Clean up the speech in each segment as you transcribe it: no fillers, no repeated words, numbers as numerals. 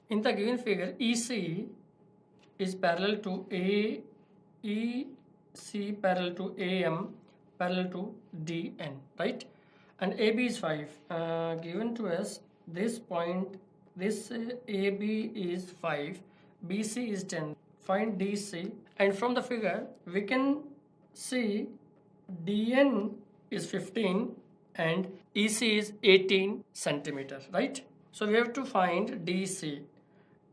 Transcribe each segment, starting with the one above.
In the given figure, EC is parallel to EC parallel to AM parallel to DN, right? And AB is 5. Given to us this point, this AB is 5, BC is 10. Find DC, and from the figure we can see DN is 15 and EC is 18 centimeter, right? So we have to find DC.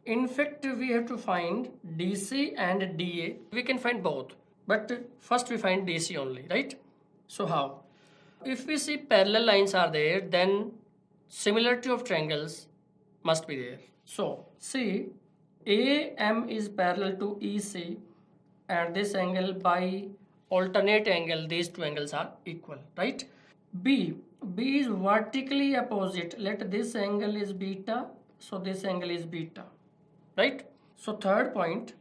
In fact, we have to find DC and DA. We can find both, but first we find DC only, right? So how? If we see parallel lines are there, then similarity of triangles must be there. So see, AM is parallel to EC, and this angle by alternate angle, these two angles are equal, right? B is vertically opposite. Let this angle is beta, so this angle is beta, right? So third point,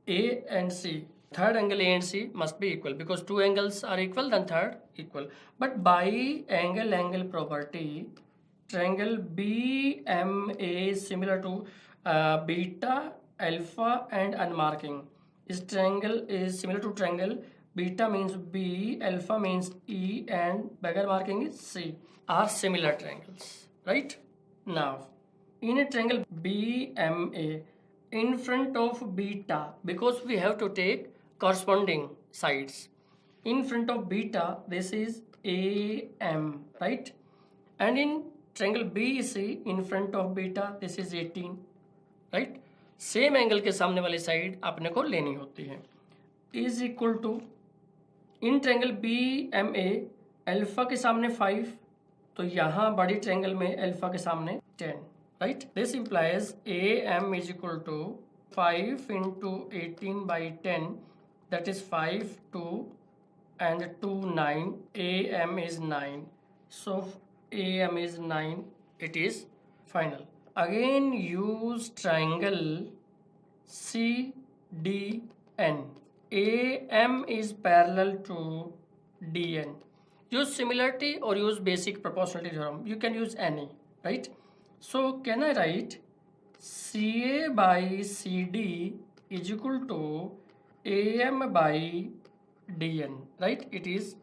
A and C, third angle A and C must be equal, because two angles are equal, then third equal. But by angle property, triangle BMA is similar to beta, alpha and unmarking. This triangle is similar to triangle beta means B, alpha means E, and bigger marking is C, are similar triangles, right? Now, in a triangle BMA, in front of beta, because we have to take corresponding sides, in front of beta, this is AM, right? And in triangle BEC, in front of beta, this is 18, right? Same angle के सामने वाली side अपने को लेनी होती है. Is equal to in triangle BMA alpha के सामने 5, तो यहाँ बड़ी ट्रायंगल में अल्फा के सामने 10, right? This implies AM is equal to 5 into 18 by 10, that is 5 2 and 2 9. AM is 9, so AM is 9. It is final. Again use triangle CDN. AM is parallel to DN. Use similarity or use basic proportionality theorem. You can use any, right? So can I write CA by CD is equal to AM by DN, right? It is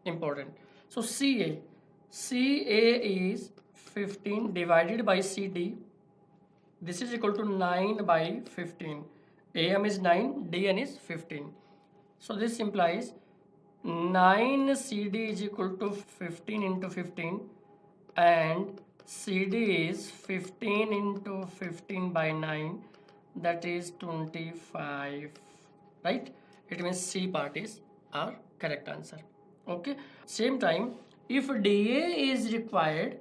important. So CA is 15 divided by CD. This is equal to 9 by 15. AM is 9, DN is 15. So this implies 9 CD is equal to 15 into 15, and CD is 15 into 15 by 9, that is 25, right? It means C part is our correct answer. Okay. Same time, if DA is required,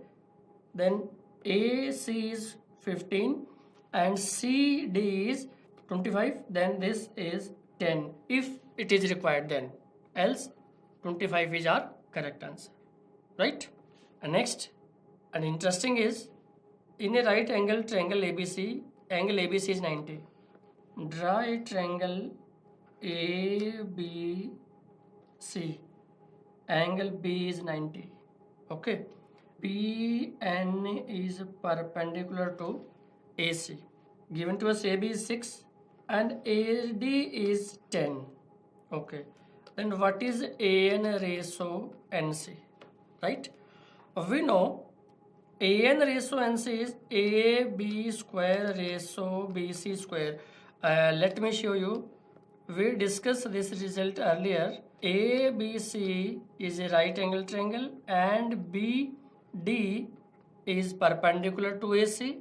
then AC is 15 and CD is 25, then this is 10 if it is required, then else 25 is our correct answer, right? And next, and interesting is, in a right angle triangle ABC, angle ABC is 90. Draw a triangle ABC, angle B is 90. Okay, PN is perpendicular to AC. Given to us AB is 6 and AD is 10. Okay, then what is AN ratio NC, right? We know AN ratio NC is AB square ratio BC square. Let me show you. We discussed this result earlier. ABC is a right angle triangle and BD is perpendicular to AC.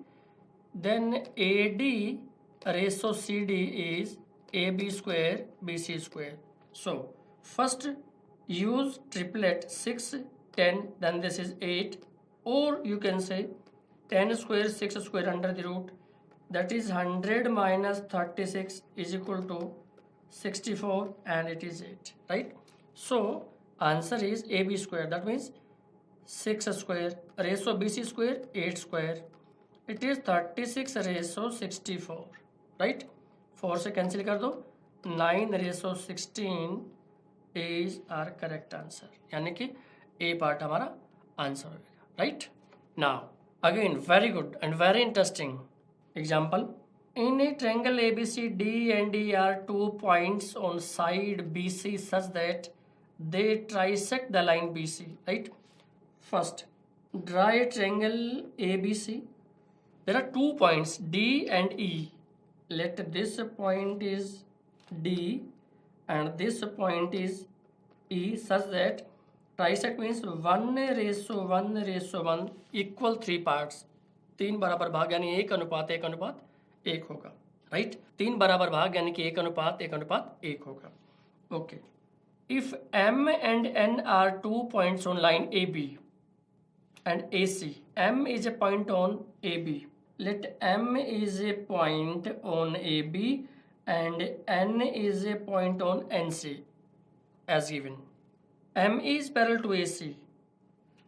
Then AD ratio CD is AB square BC square. So first use triplet 6 10, then this is 8, or you can say 10 square 6 square under the root, that is 100 minus 36 is equal to 64, and it is 8, right? So answer is AB square, that means 6 square ratio BC square 8 square, it is 36 ratio 64, right? 4 से cancel कर दो, 9 ratio 16 is our correct answer, यानी कि A part हमारा answer होगा, right? Now again very good and very interesting example. In a triangle ABC, D and D are 2 points on side BC such that they trisect the line BC, right? First, draw a triangle ABC. There are 2 points D and E. Let this point is D and this point is E such that trisect means 1:1:1 equal 3 parts. 3 बराबर भाग यानी 1:1:1 होगा, right? 3 बराबर भाग यानी कि 1:1:1 होगा. Okay. If M and N are 2 points on line AB and AC, M is a point on AB. Let M is a point on AB and N is a point on NC as given. M is parallel to AC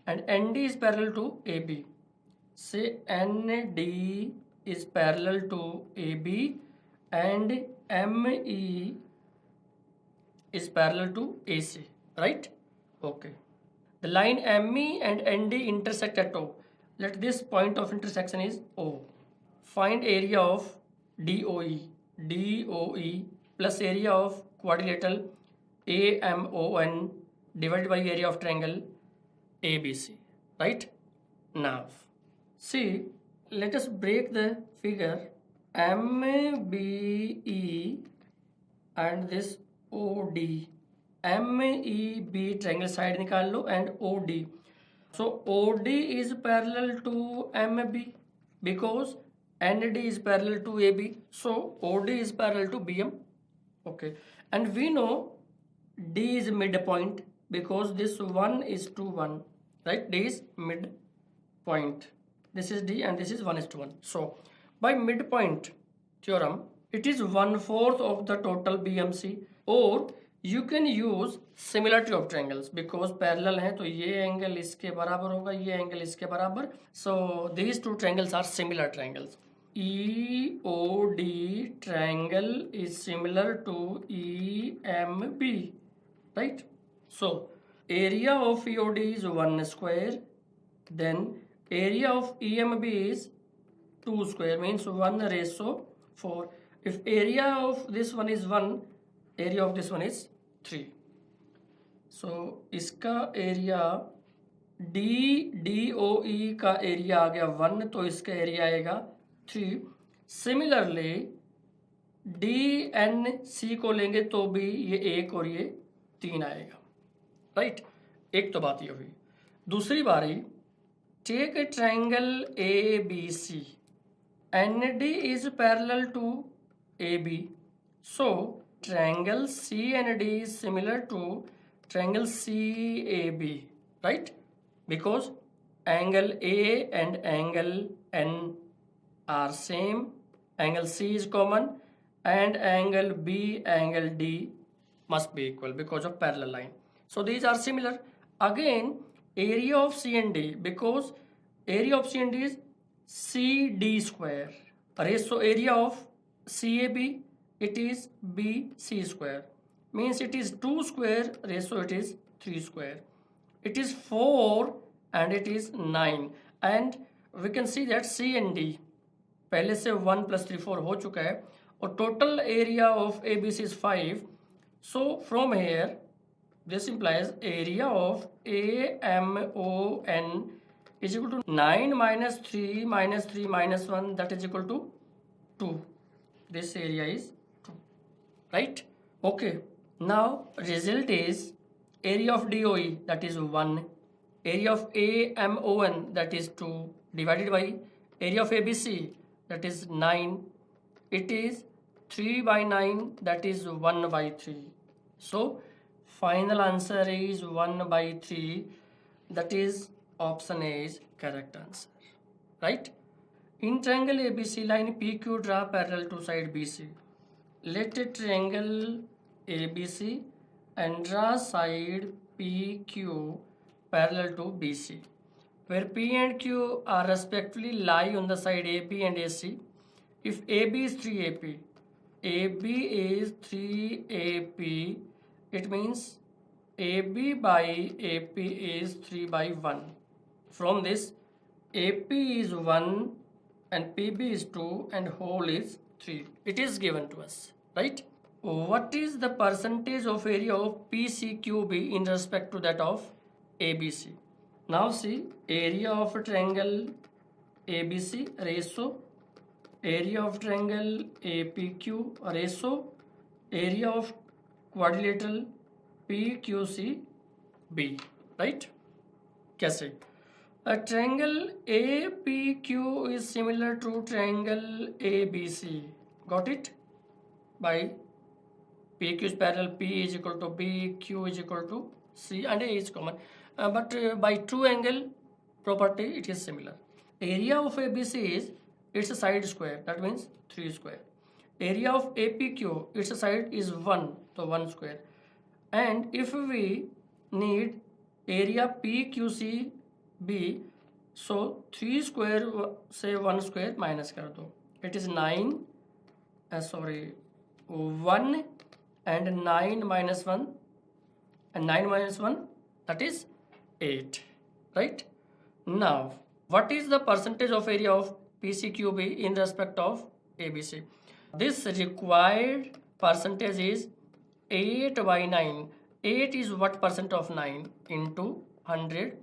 and ND is parallel to AB. Say ND is parallel to AB and ME is parallel to AC, right? Okay. The line ME and ND intersect at O. Let this point of intersection is O. Find area of DOE. DOE plus area of quadrilateral AMON divided by area of triangle ABC, right? Now, see, let us break the figure. MBE and this OD. MEB triangle side निकाल लो and OD. So OD is parallel to MB because ND is parallel to AB. So OD is parallel to BM. Okay. And we know D is midpoint because this 1 is to 1. Right? D is midpoint. This is D and this is 1:1. So by midpoint theorem, it is 1/4 of the total BMC. Or you can use similarity of triangles because parallel है तो ये angle इसके बराबर होगा, ये angle इसके बराबर. So these two triangles are similar triangles. EOD triangle is similar to EMB, right? So area of EOD is 1 square, then area of EMB is 2 square, means 1:4. If area of this one is 1, area of this one is 3. So इसका area DOE का area आ गया 1 तो इसका area आएगा 3. Similarly DNC को लेंगे तो भी ये 1 और ये 3 आएगा, राइट? एक तो बात ये हुई. दूसरी बारी, take a triangle ABC. ND is parallel to AB. So triangle CND is similar to triangle CAB, right? Because angle A and angle N are same, angle C is common, and angle B, angle D must be equal because of parallel line. So these are similar. Again, area of CND, because area of CND is CD square. So area of CAB, it is BC square. Means it is 2 square, ratio it is 3 square. It is 4 and it is 9. And we can see that C and D पहले से 1 + 3 4 हो चुका है और total area of ABC is 5. So from here this implies area of AMON is equal to 9 minus 3 minus 3 minus 1, that is equal to 2. This area is 2, right? Okay. Now result is area of DOE, that is 1, area of AMON, that is 2, divided by area of ABC, that is 9. It is 3/9, that is 1/3. So final answer is 1/3. That is option A is correct answer, right? In triangle ABC, line PQ draw parallel to side BC. Let a triangle ABC and draw side PQ parallel to BC, where P and Q are respectively lie on the side AB and AC. If AB is 3AP, AB is 3AP, it means AB by AP is 3/1. From this, AP is 1 and PB is 2 and whole is 3. It is given to us, right? What is the percentage of area of PCQB in respect to that of ABC? Now see, area of a triangle ABC ratio, area of triangle APQ ratio, area of quadrilateral PQCB, right? कैसे? A triangle APQ is similar to triangle ABC. Got it? By PQ is parallel, P is equal to B, Q is equal to C, and A is common. But by true angle property, it is similar. Area of ABC is its side square. That means 3 square. Area of APQ, its side is 1, so 1 square. And if we need area PQCB, so 3 square say 1 square minus कर दो. It is 1 and 9 minus 1, and 9 minus 1, that is 8, right? Now, what is the percentage of area of PCQB in respect of ABC? This required percentage is 8 by 9. 8 is what percent of 9 into 100?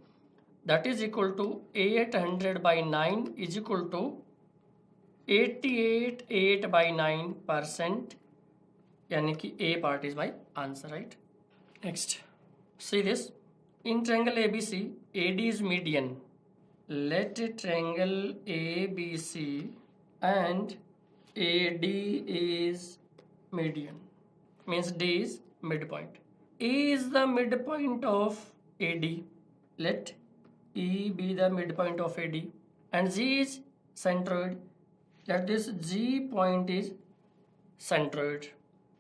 That is equal to 800 by 9 is equal to 88 by 9%. यानी कि A part is my answer, right? Next, see this. In triangle ABC, AD is median. Let triangle ABC and AD is median. Means D is midpoint. E is the midpoint of AD. Let E be the midpoint of AD. And G is centroid. Let this G point is centroid.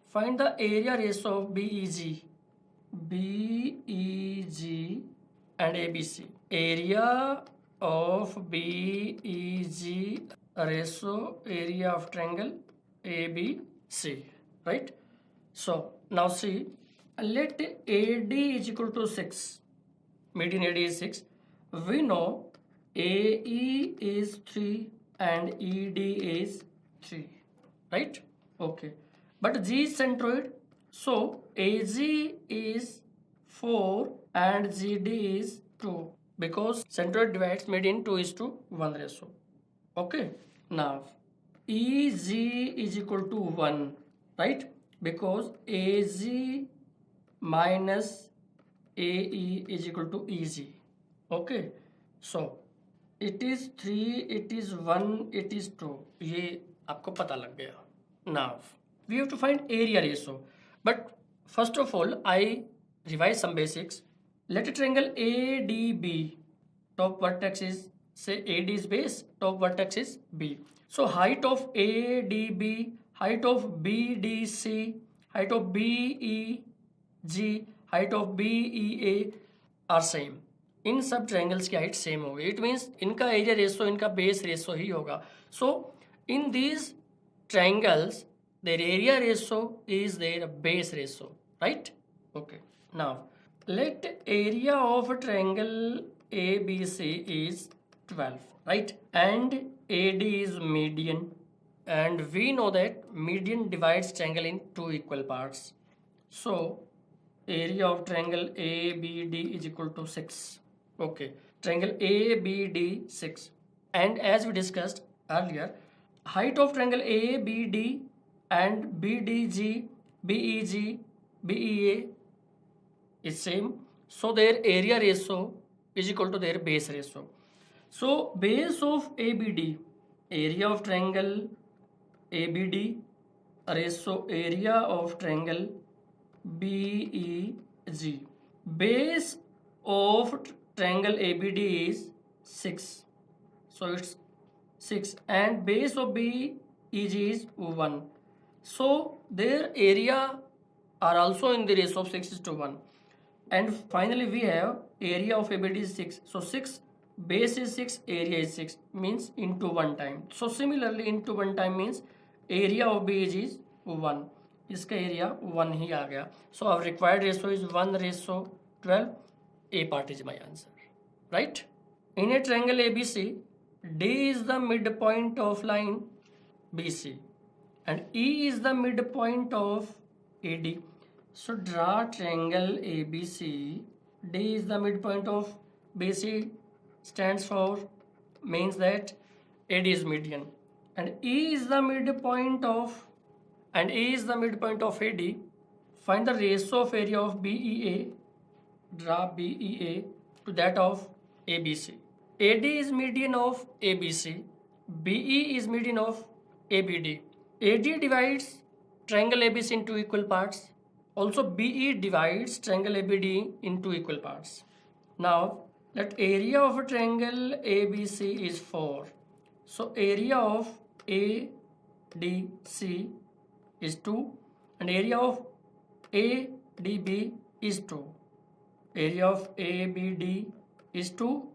Find the area ratio of BEG. BEG and ABC. Area of BEG ratio area of triangle ABC, right? So now see, let AD is equal to 6. Median AD is 6. We know AE is 3 and ED is 3, right? Okay. But G is centroid, so AG is 4 and GD is 2, because centroid divides median 2:1 ratio. Okay. Now EG is equal to 1, right? Because AG minus AE is equal to EG. Okay. So it is 3, it is 1, it is 2. ये आपको पता लग गया. Now we have to find area ratio. But first of all, I revise some basics. Let a triangle ADB. Top vertex is, say AD is base, top vertex is B. So height of ADB, height of BDC, height of BEG, height of BEA are same. इन सब triangles की height same होगी. It means इनका area ratio इनका base ratio ही होगा. So in these triangles their area ratio is their base ratio, right? Okay. Now let area of a triangle ABC is 12, right? And AD is median, and we know that median divides triangle in 2 equal parts. So area of triangle ABD is equal to 6. Okay. Triangle ABD 6, and as we discussed earlier, height of triangle ABD and BDG, BEG, BEA is same. So their area ratio is equal to their base ratio. So base of ABD, area of triangle ABD ratio area of triangle BEG. Base of triangle ABD is 6. So it's 6, and base of BEG is 1. So their area are also in the ratio of 6:1. And finally we have area of ABD is 6. So 6, base is 6, area is 6, means into 1 time. So similarly into 1 time means area of BEG is 1. इसका area 1 ही आ गया. So our required ratio is 1:12. A part is my answer, right? In a triangle ABC, D is the midpoint of line BC. and E is the midpoint of AD. So draw triangle ABC. D is the midpoint of BC, stands for, means that AD is median, and E is the midpoint of AD. Find the ratio of area of BEA. Draw BEA to that of ABC. AD is median of ABC. BE is median of ABD. AD divides triangle ABC into equal parts. Also BE divides triangle ABD into equal parts. Now let area of a triangle ABC is 4. So area of ADC is 2 and area of ADB is 2. Area of ABD is 2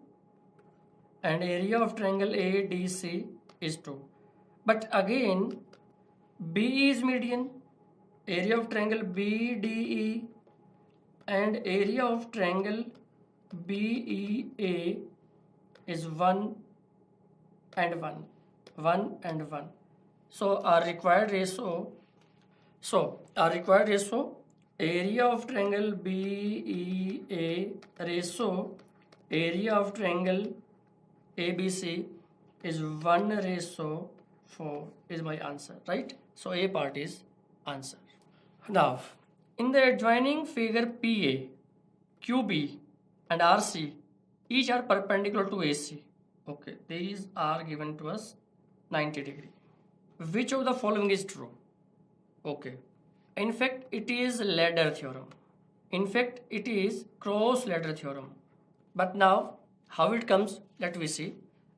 and area of triangle ADC is 2. But again BE is median, area of triangle BDE and area of triangle BEA is 1 and 1, 1 and 1. So our required ratio, area of triangle BEA ratio area of triangle ABC is 1:4 is my answer, right? So A part is answer. Now, in the adjoining figure PA, QB and RC each are perpendicular to AC. Okay, these are given to us 90 degree. Which of the following is true? Okay, in fact it is ladder theorem. In fact it is cross ladder theorem. But now how it comes, let we see.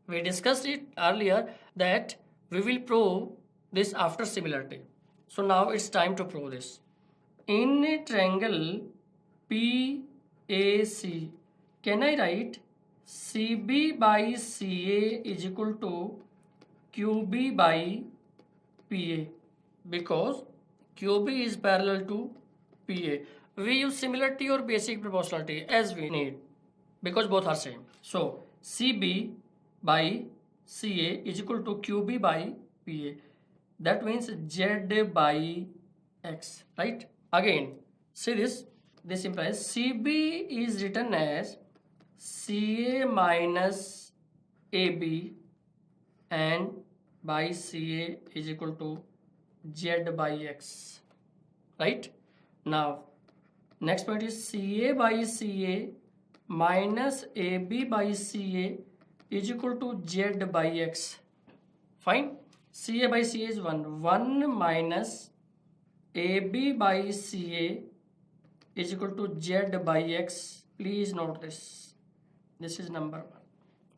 We discussed it earlier that we will prove this after similarity. So now it's time to prove this. In a triangle PAC, can I write CB by CA is equal to QB by PA? Because QB is parallel to PA. We use similarity or basic proportionality as we need, because both are same. So CB by CA is equal to QB by PA. That means Z by X, right? Again, see this. This implies CB is written as CA minus AB and by CA is equal to Z by X, right? Now, next point is CA by CA minus AB by CA is equal to Z by X. Fine. CA by CA is 1. 1 minus AB by CA is equal to Z by X. Please note this. This is number 1.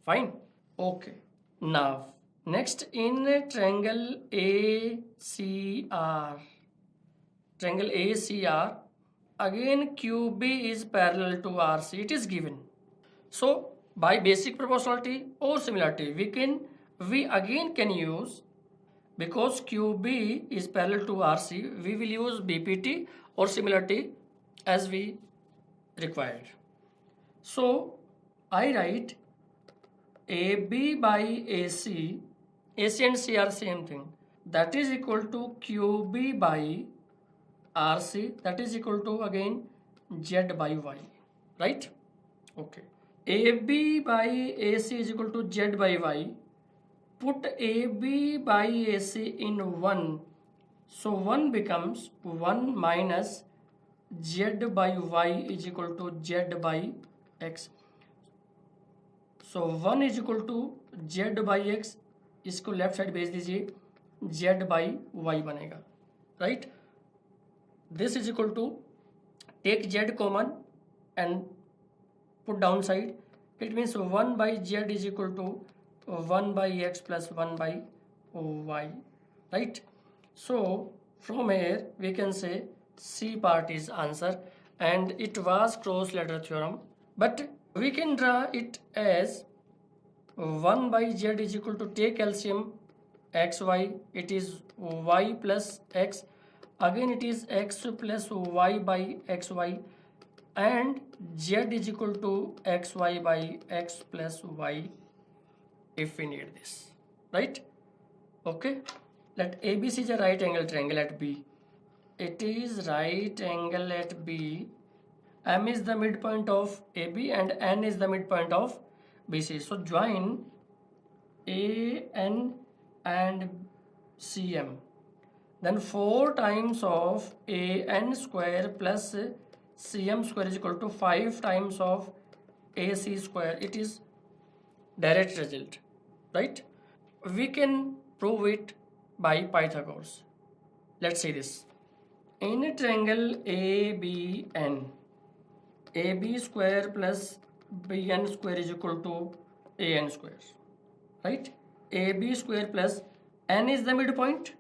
Fine. Okay. Now, next in a triangle ACR. Triangle ACR. Again QB is parallel to RC. It is given. So by basic proportionality or similarity, we again can use, because QB is parallel to RC, we will use BPT or similarity as we required. So I write AB by AC, AC and C are same thing, that is equal to QB by RC, that is equal to again Z by Y, right? Okay. AB by AC is equal to Z by Y. Put AB by AC in 1. So 1 becomes 1 minus Z by Y is equal to Z by X. So 1 is equal to Z by X. इसको left side भेज दीजिए, Z by Y बनेगा, right? This is equal to, take Z common and put down side. It means 1 by Z is equal to 1 by X plus 1 by Y, right? So from here we can say C part is answer, and it was cross ladder theorem, but we can draw it as 1 by Z is equal to, take LCM XY, it is Y plus X, again it is X plus Y by XY, and Z is equal to XY by X plus Y if we need this, right? Okay. Let ABC is a right angle triangle at B. It is right angle at B. M is the midpoint of AB and N is the midpoint of BC. So join AN and CM. Then 4 times of AN square plus CM square is equal to 5 times of AC square. It is direct result, right? We can prove it by Pythagoras. Let's see this. In a triangle ABN, AB square plus BN square is equal to AN square, right? AB square plus N is the midpoint.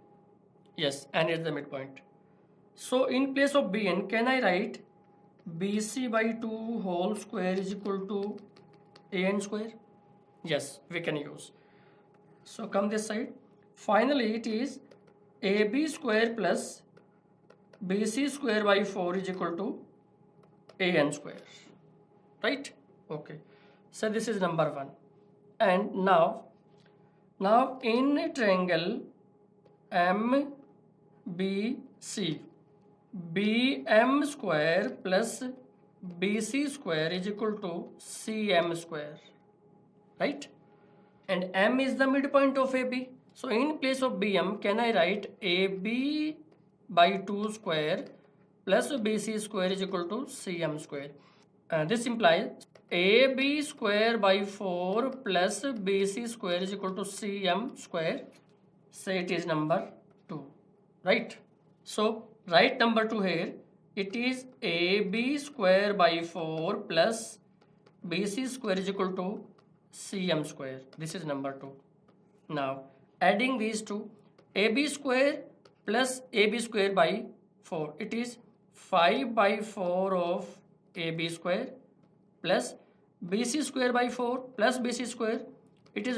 Yes, N is the midpoint. So in place of BN, can I write BC by 2 whole square is equal to AN square? Yes, we can use. So come this side. Finally, it is AB square plus BC square by 4 is equal to AN square, right? Okay. So this is number 1. And now in a triangle MBC, BM square plus BC square is equal to CM square, right? And M is the midpoint of AB. So in place of BM, can I write AB by 2 square plus BC square is equal to CM square? This implies AB square by 4 plus BC square is equal to CM square. So it is number 2, right? So write number 2 here. It is AB square by 4 plus BC square is equal to CM square. This is number 2. Now adding these two, AB square plus AB square by 4. It is 5 by 4 of AB square plus BC square by 4 plus BC square. It is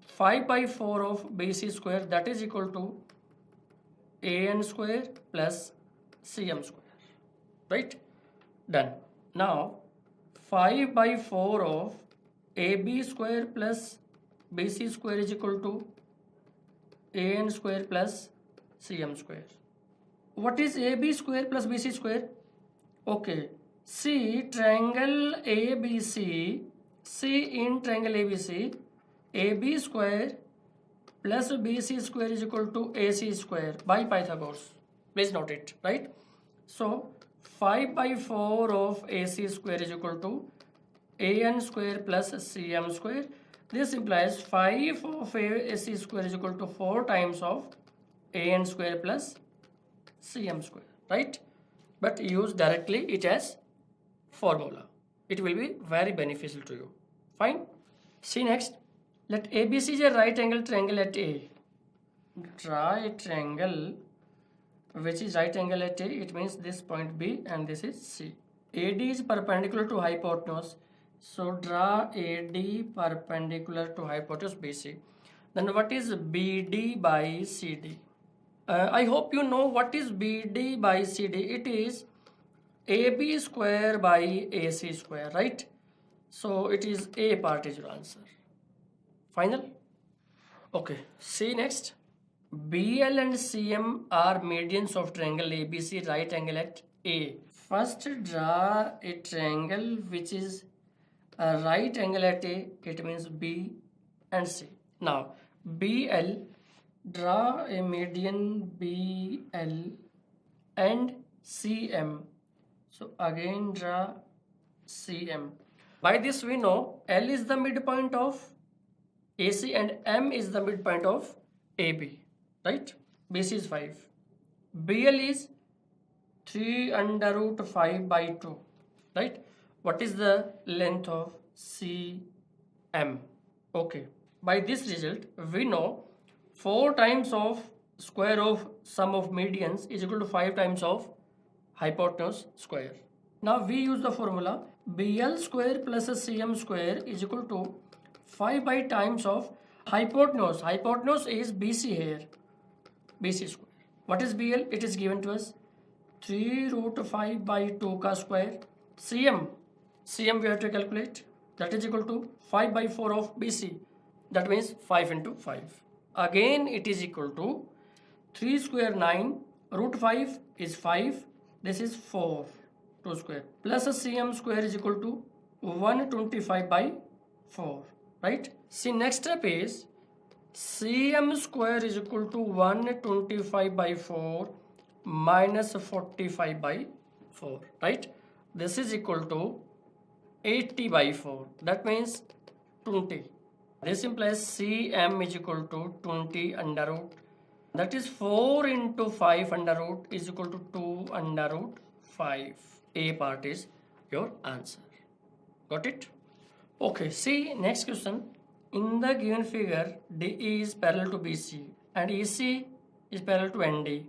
5 by 4 of BC square, that is equal to AN square plus CM square, right? Done. Now 5 by 4 of AB square plus BC square is equal to AN square plus CM square. What is AB square plus BC square? Okay, see triangle ABC, see in triangle ABC, AB square plus BC square is equal to AC square by Pythagoras. Please note it, right? So 5 by 4 of AC square is equal to AN square plus CM square. This implies 5 of AC square is equal to 4 times of AN square plus CM square, right? But use directly it as formula. It will be very beneficial to you. Fine. See next. Let ABC is a right angle triangle at A. Draw a triangle which is right angle at A. It means this point B and this is C. AD is perpendicular to hypotenuse. So draw AD perpendicular to hypotenuse BC. Then what is BD by CD? I hope you know what is BD by CD. It is AB square by AC square, right? So it is A part is your answer. Final? Okay, see next. BL and CM are medians of triangle ABC right angle at A. First draw a triangle which is a right angle at A. It means B and C. Now BL, draw a median BL and CM. So again draw CM. By this we know L is the midpoint of AC and M is the midpoint of AB, right? BC is 5. BL is 3 under root 5 by 2, right? What is the length of CM? Okay. By this result, we know 4 times of square of sum of medians is equal to 5 times of hypotenuse square. Now we use the formula BL square plus CM square is equal to 5 by times of hypotenuse. Hypotenuse is BC here. BC square. What is BL? It is given to us 3 root 5 by 2 ka square. CM we have to calculate. That is equal to 5 by 4 of BC. That means 5 into 5. Again it is equal to 3 square 9, root 5 is 5, this is 4, 2 square, plus a cm square is equal to 125 by 4, right? See, next step is cm square is equal to 125 by 4 minus 45 by 4, right? This is equal to 80 by 4, that means 20. This implies cm is equal to 20 under root, that is 4 into 5 under root is equal to 2 under root 5. A part is your answer. Got it? Okay, see next question. In the given figure, DE is parallel to BC and EC is parallel to ND.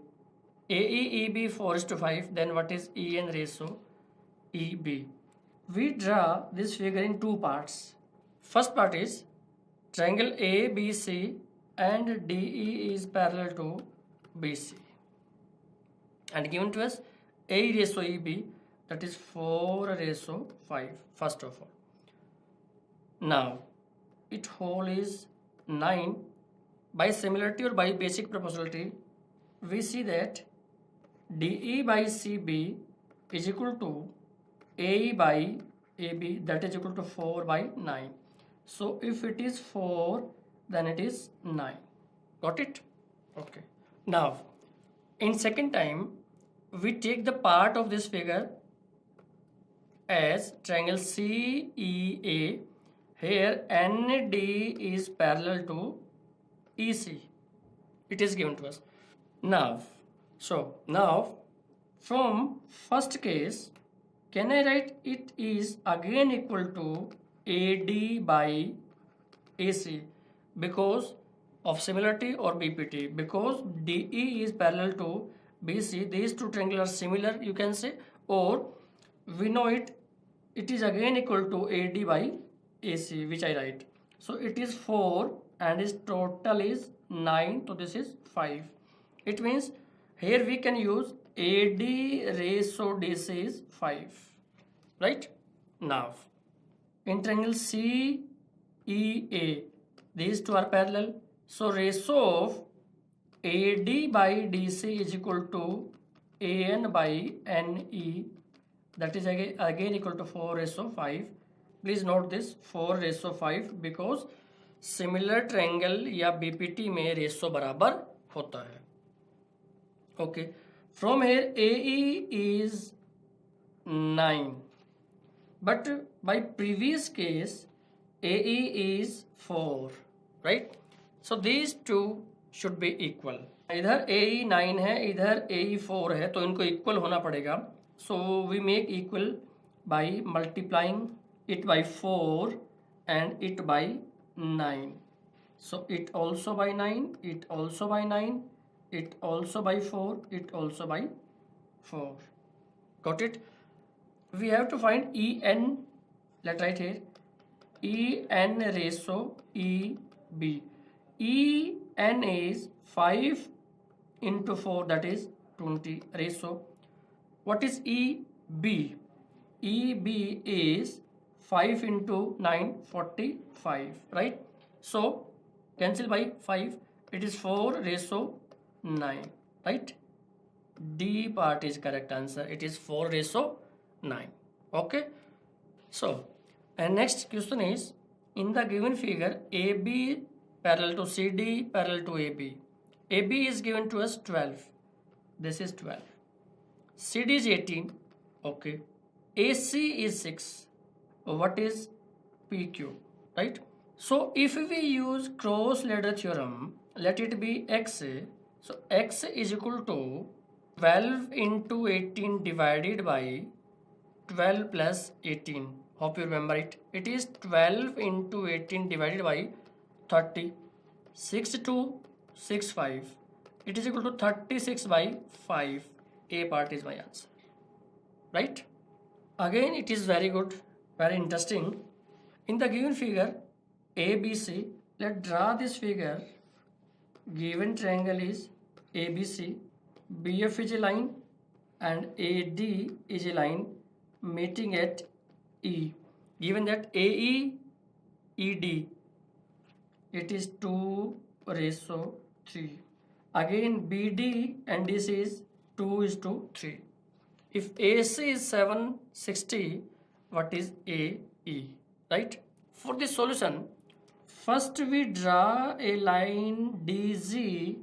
AE, EB 4:5, then what is EN ratio EB? We draw this figure in two parts. First part is triangle ABC and DE is parallel to BC and given to us AE ratio EB, that is 4:5, first of all. Now its whole is 9. By similarity or by basic proportionality, we see that DE by CB is equal to AE by AB, that is equal to 4 by 9. So if it is 4, then it is 9. Got it? Okay. Now, in second time, we take the part of this figure as triangle CEA. Here ND is parallel to EC. It is given to us. Now, from first case, can I write it is again equal to AD by AC because of similarity or BPT, because DE is parallel to BC, these two triangles are similar, you can say, or we know it is again equal to AD by AC, which I write. So it is 4 and its total is 9, so this is 5. It means here we can use AD ratio DC is 5, right? Now, in triangle CEA, these two are parallel. So ratio of AD by DC is equal to AN by NE, that is again equal to 4:5. Please note this 4:5 because similar triangle या BPT में ratio बराबर होता है. Okay, from here AE is 9, but by previous case AE is 4, right? So these two should be equal. इधर AE 9 है, इधर AE 4 है, तो इनको इक्वल होना पड़ेगा. So we make equal by multiplying it by 4 and it by 9. So it also by 9, it also by 9, it also by 4, it also by 4. Got it? We have to find EN. Let's write here EN ratio EB. EN is 5 into 4, that is 20 ratio. What is EB? EB is 5 into 9, 45, right? So cancel by 5, it is 4:9, right? D part is correct answer. It is 4:9. Okay. So, and next question is, in the given figure, AB parallel to CD parallel to AB. AB is given to us 12. This is 12. CD is 18. Okay. AC is 6. What is PQ? Right? So, if we use cross ladder theorem, let it be X. So, X is equal to 12 into 18 divided by 12 plus 18. Hope you remember it. It is 12 into 18 divided by 30. 6265. It is equal to 36 by 5. A part is my answer. Right? Again, it is very good, very interesting. In the given figure, ABC, let's draw this figure. Given triangle is ABC, BF is a line and AD is a line meeting at E. Given that AE, ED, it is 2 ratio 3. Again BD and DC is 2:3. If AC is 760, what is AE, right? For this solution, first we draw a line DZ.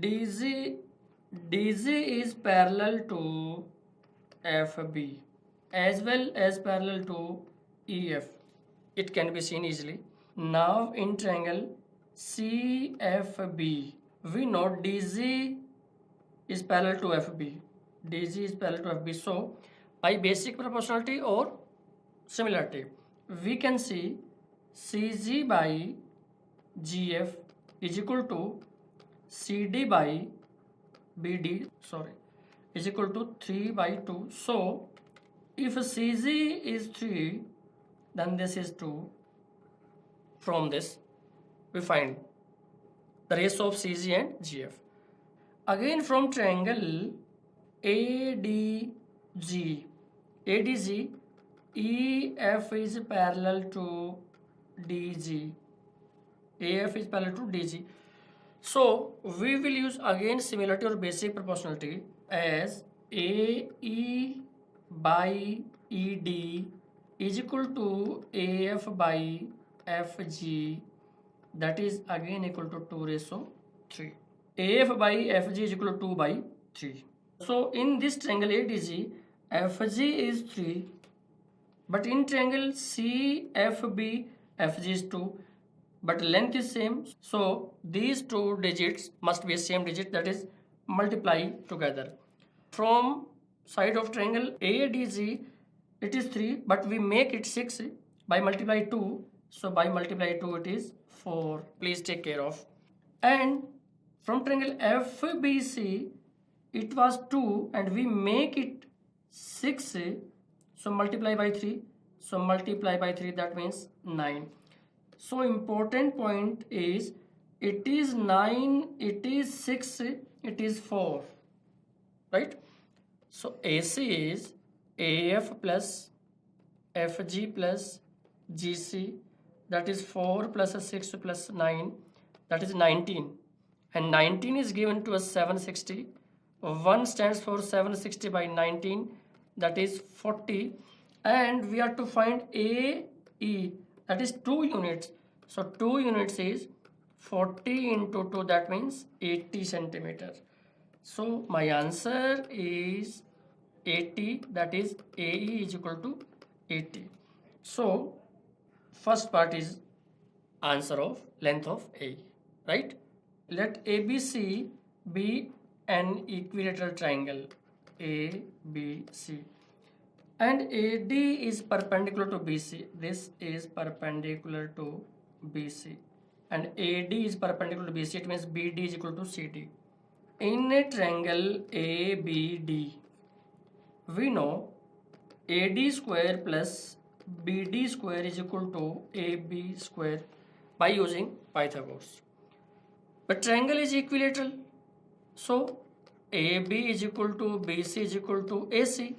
DZ is parallel to FB as well as parallel to EF. It can be seen easily. Now in triangle CFB, we know DZ is parallel to FB. DZ is parallel to FB. So by basic proportionality or similarity, we can see CG by GF is equal to CD by BD, is equal to 3/2. So if CG is 3, then this is 2. From this, we find the ratio of CG and GF. Again from triangle ADG, EF is parallel to DG. AF is parallel to DG. So we will use again similarity or basic proportionality as AE by ED is equal to AF by FG, that is again equal to 2:3. AF by FG is equal to 2/3. So in this triangle ADG, FG is 3, but in triangle CFB, FG is 2, but length is same. So these two digits must be a same digit, that is multiply together. From side of triangle ADG, it is 3, but we make it 6 by multiply 2. So by multiply 2 it is 4. Please take care of. And from triangle FBC, it was 2 and we make it 6. So multiply by 3. So multiply by 3, that means 9. So important point is it is 9, it is 6, it is 4. Right? So AC is AF plus FG plus GC, that is 4 plus 6 plus 9, that is 19. And 19 is given to us 760. 1 stands for 760 by 19, that is 40. And we are to find AE, that is 2 units. So 2 units is 40 into 2, that means 80 centimeter. So my answer is 80, that is AE is equal to 80. So first part is answer of length of AE, right? Let ABC be an equilateral triangle, ABC, and AD is perpendicular to BC. This is perpendicular to BC, and AD is perpendicular to BC. It means BD is equal to CD. In a triangle ABD, we know AD square plus BD square is equal to AB square by using Pythagoras. But triangle is equilateral, so AB is equal to BC is equal to AC.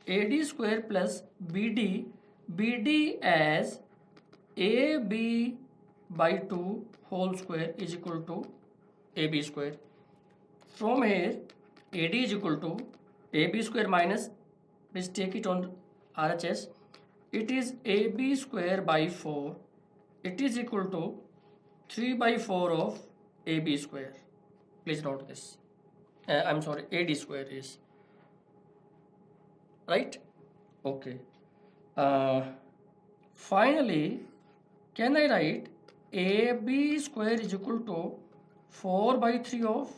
AD square plus BD, BD as AB by 2 whole square is equal to AB square. From here, AD is equal to AB square minus, please take it on RHS, it is AB square by 4, it is equal to 3/4 of AB square. Please note this. AD square is. Right? Okay. Finally, can I write AB square is equal to 4/3 of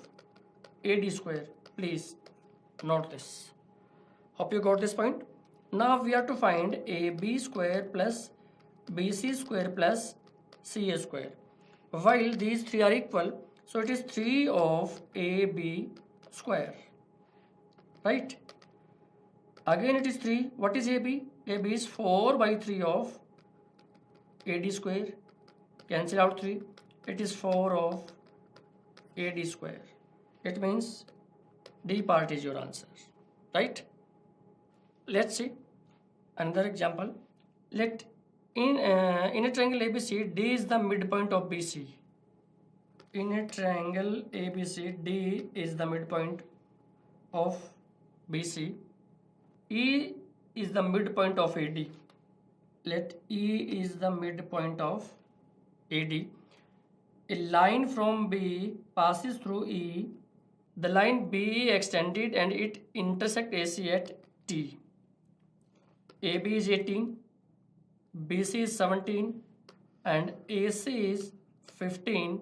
AD square? Please note this. Hope you got this point. Now we have to find AB square plus BC square plus CA square. While these three are equal, so it is 3 of AB square. Right? Again it is 3. What is AB? AB is 4/3 of AD square. Cancel out 3. It is 4 of AD square. It means D part is your answer. Right? Let's see another example. Let In a triangle ABC, D is the midpoint of BC. In a triangle ABC, D is the midpoint of BC. E is the midpoint of AD. Let E is the midpoint of AD. A line from B passes through E. The line BE extended and it intersects AC at T. AB is 18, BC is 17 and AC is 15.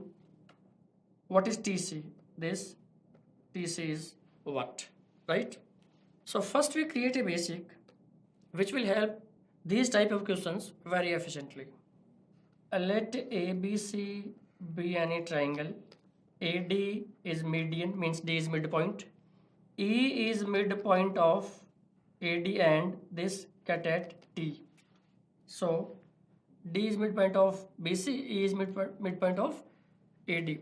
What is TC? This TC is what? Right? So first we create a basic which will help these type of questions very efficiently. Let ABC be any triangle. AD is median, means D is midpoint. E is midpoint of AD and this cut at T. So D is midpoint of BC, E is midpoint of AD.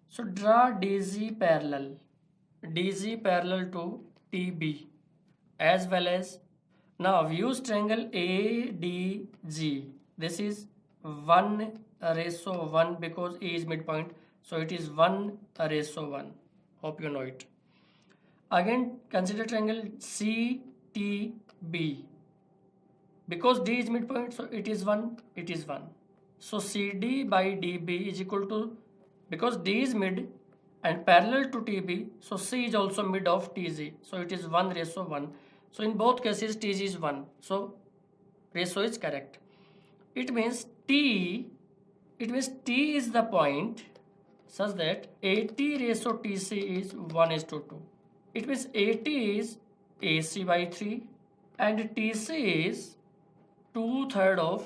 So draw DZ parallel to TB, as well as now use triangle ADG. This is 1:1 because E is midpoint, so it is 1:1. Hope you know it. Again consider triangle CTB. Because D is midpoint, so it is 1, it is 1. So CD by DB is equal to, because D is mid and parallel to TB, so C is also mid of TZ. So it is 1:1. So in both cases TZ is 1. So ratio is correct. It means T is the point such that AT ratio TC is 1:2. It means AT is AC by 3 and TC is 2/3 of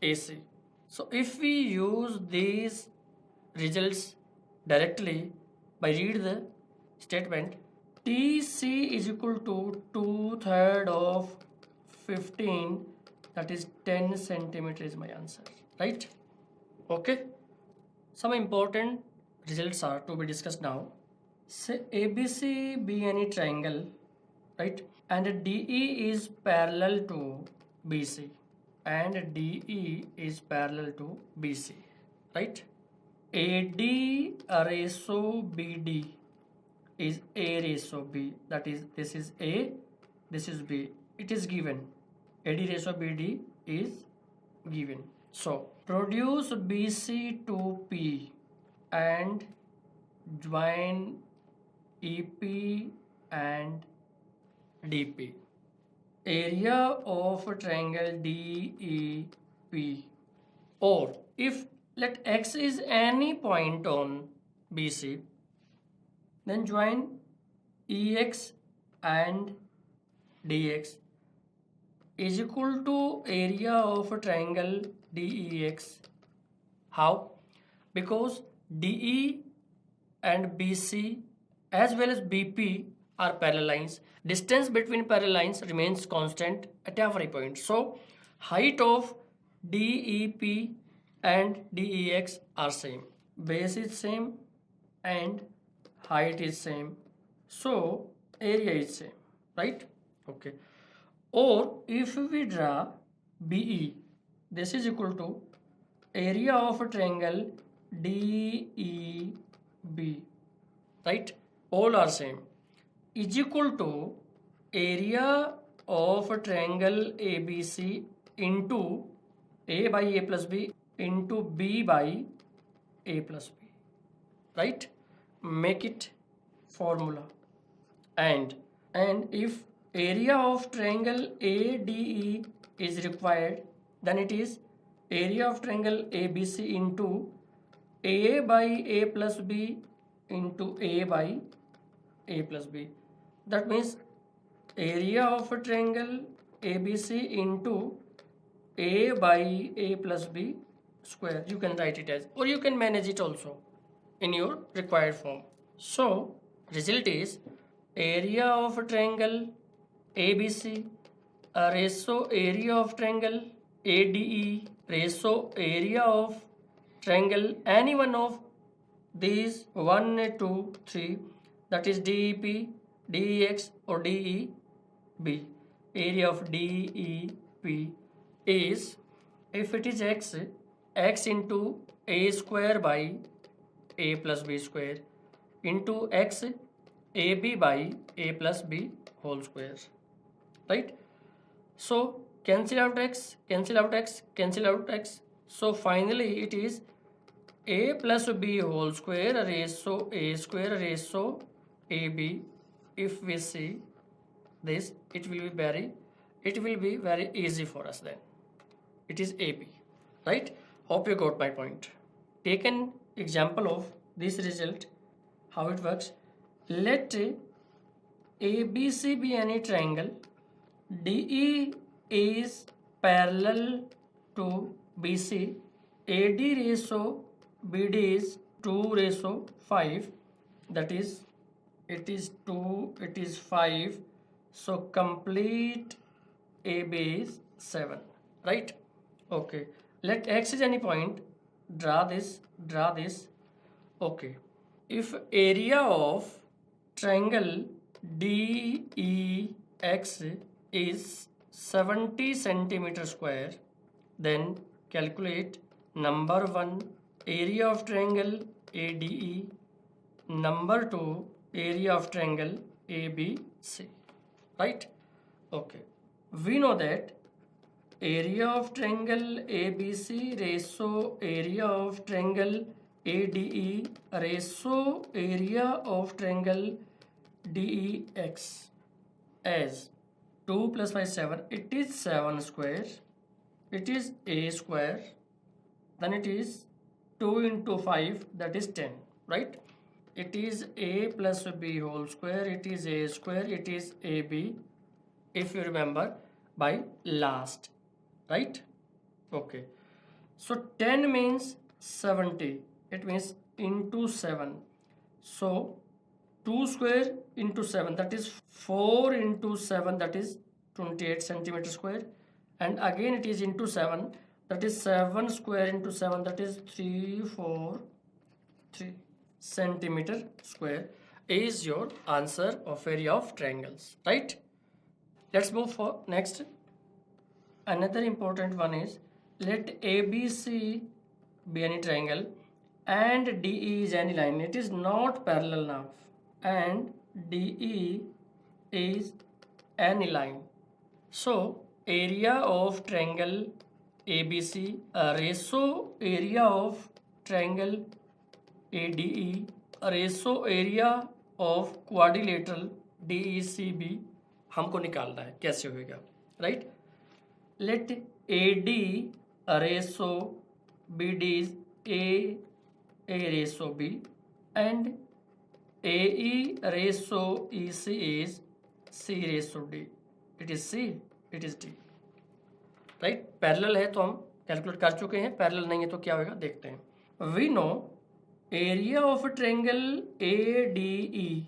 AC. So if we use these results directly by read the statement, TC is equal to 2/3 of 15, that is 10 centimeter is my answer, right? Okay, some important results are to be discussed now. Say ABC be any triangle, right, and DE is parallel to BC and DE is parallel to BC, right? AD ratio BD is A ratio B, that is this is A, this is B. It is given. AD ratio BD is given. So produce BC to P and join EP and DP. Area of a triangle DEP, or if let X is any point on BC, then join EX and DX is equal to area of a triangle DEX. How? Because DE and BC as well as BP are parallel lines. Distance between parallel lines remains constant at every point. So height of DEP and DEX are same. Base is same and height is same. So area is same, right? Okay. Or if we draw BE, this is equal to area of a triangle DEB, right? All are same, is equal to area of a triangle ABC into A by A plus B into B by A plus B, right? Make it formula. And if area of triangle ADE is required, then it is area of triangle ABC into A by A plus B into A by A plus B. That means area of a triangle ABC into A by A plus B square. You can write it as, or you can manage it also in your required form. So result is area of a triangle ABC ratio area of triangle ADE ratio area of triangle any one of these 1, 2, 3, that is DEP, DEX or DEB. Area of DEP is if it is x, x into a square by a plus b square into x ab by a plus b whole square, right? So cancel out x, cancel out x, cancel out x. So finally it is a plus b whole square ratio a square ratio ab. If we see this, it will be very easy for us then. It is ab, right? Hope you got my point. Take an example of this result, how it works. Let ABC be any triangle. DE is parallel to BC. AD ratio BD is 2 ratio 5. That is, it is 2, it is 5. So complete AB is 7, right? Okay. Let x is any point. Draw this. Okay. If area of triangle DEX is 70 centimeter square, then calculate number 1 area of triangle ADE, number 2 area of triangle ABC, right? Okay. We know that area of triangle ABC ratio area of triangle ADE ratio area of triangle DEX as 2 plus 5 7. It is 7 square. It is a square. Then it is 2 into 5, that is 10, right? It is a plus b whole square. It is a square. It is ab, if you remember by last, right? Okay. So 10 means 70. It means into 7. So 2 square into 7, that is 4 into 7, that is 28 centimeter square. And again it is into 7, that is 7 square into 7, that is 343 centimeter square is your answer of area of triangles, right? Let's move for next. Another important one is, let ABC be any triangle and DE is any line. It is not parallel now, and DE is any line. So area of triangle ABC ratio area of triangle ADE ratio area of quadrilateral DECB हमको निकालना है, कैसे होगा, right? Let AD ratio BD is A ratio B, and AE ratio EC is C ratio D. It is C, it is D, right? Parallel है तो हम calculate कर चुके हैं, पैरेलल नहीं है तो क्या होगा देखते हैं. We know area of a triangle ADE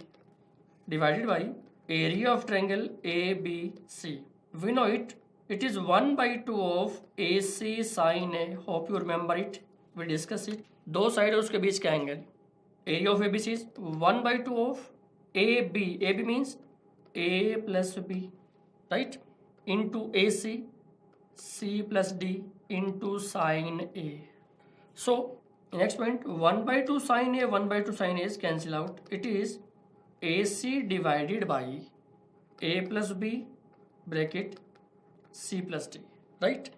divided by area of triangle ABC. We know it. It is 1 by 2 of AC sin A. Hope you remember it. We discuss it. दो side है उसके बीच का angle. Area of ABC is 1 by 2 of AB. AB means A plus B, right? Into AC, C plus D into sin A. So next point, 1 by 2 sin A, 1 by 2 sin A is cancel out. It is AC divided by A plus B bracket C plus D, right?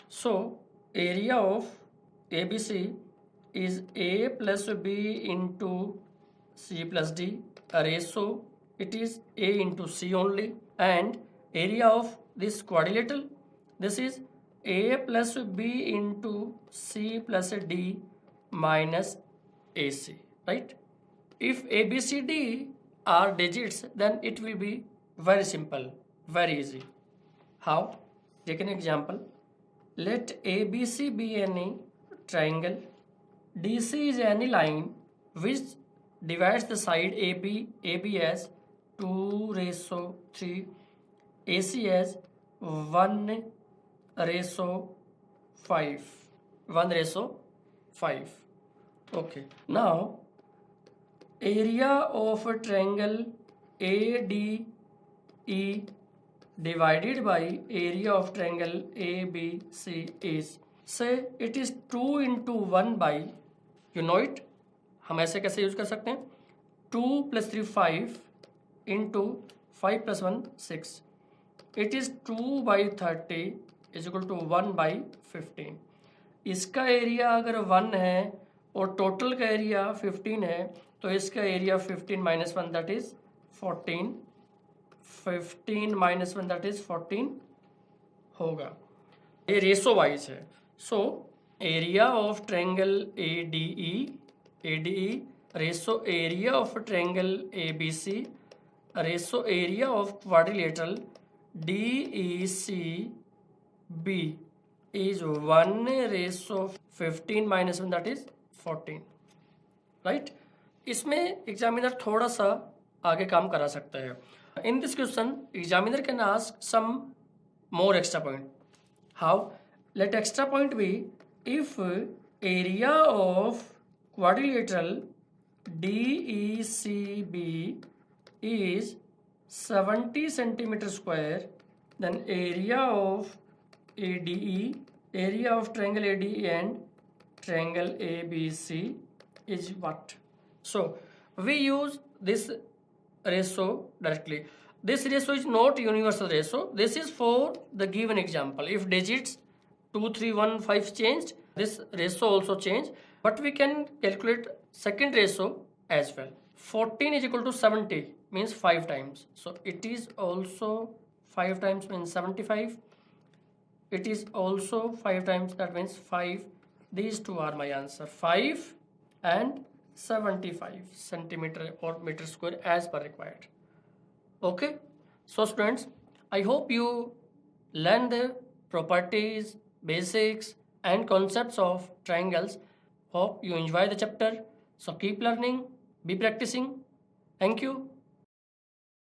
So area of ABC is A plus B into C plus D ratio. It is A into C only, and area of this quadrilateral, this is A plus B into C plus D minus AC, right? If ABCD are digits, then it will be very simple, very easy. How? Take an example. Let ABC be any triangle. DC is any line which divides the side AB as 2 ratio 3, AC as 1 ratio 5. 1 ratio 5. Okay. Now, area of a triangle ADE divided by area of triangle ABC is से it is 2 into 1 by, you know it, हम ऐसे कैसे use कर सकते हैं, 2 + 3 5 into 5 + 1 6, it is 2 by 30 is equal to 1 by 15। इसका area अगर 1 है और टोटल का एरिया 15 है तो इसका area 15 - 1 that is 14, 15 - 1 that is 14 होगा। ये रेशो वाइज है। So area of triangle ADE ratio area of triangle ABC ratio area of quadrilateral DECB is 1:15 - 1 that is 14, right. इसमें एग्जामिनर थोड़ा सा आगे काम करा सकता है। In this question examiner can ask some more extra point. How? Let extra point be if area of quadrilateral DECB is 70 centimeter square, then area of ADE, area of triangle ADE and triangle ABC is what? So we use this ratio directly. This ratio is not universal ratio. This is for the given example. If digits 2, 3, 1, 5 changed, this ratio also change. But we can calculate second ratio as well. 14 is equal to 70 means 5 times. So it is also 5 times means 75. It is also 5 times, that means 5. These two are my answer, 5 and 75 centimeter or meter square as per required. Okay, so students, I hope you learn the properties, basics and concepts of triangles. Hope you enjoy the chapter. So keep learning, be practicing. Thank you.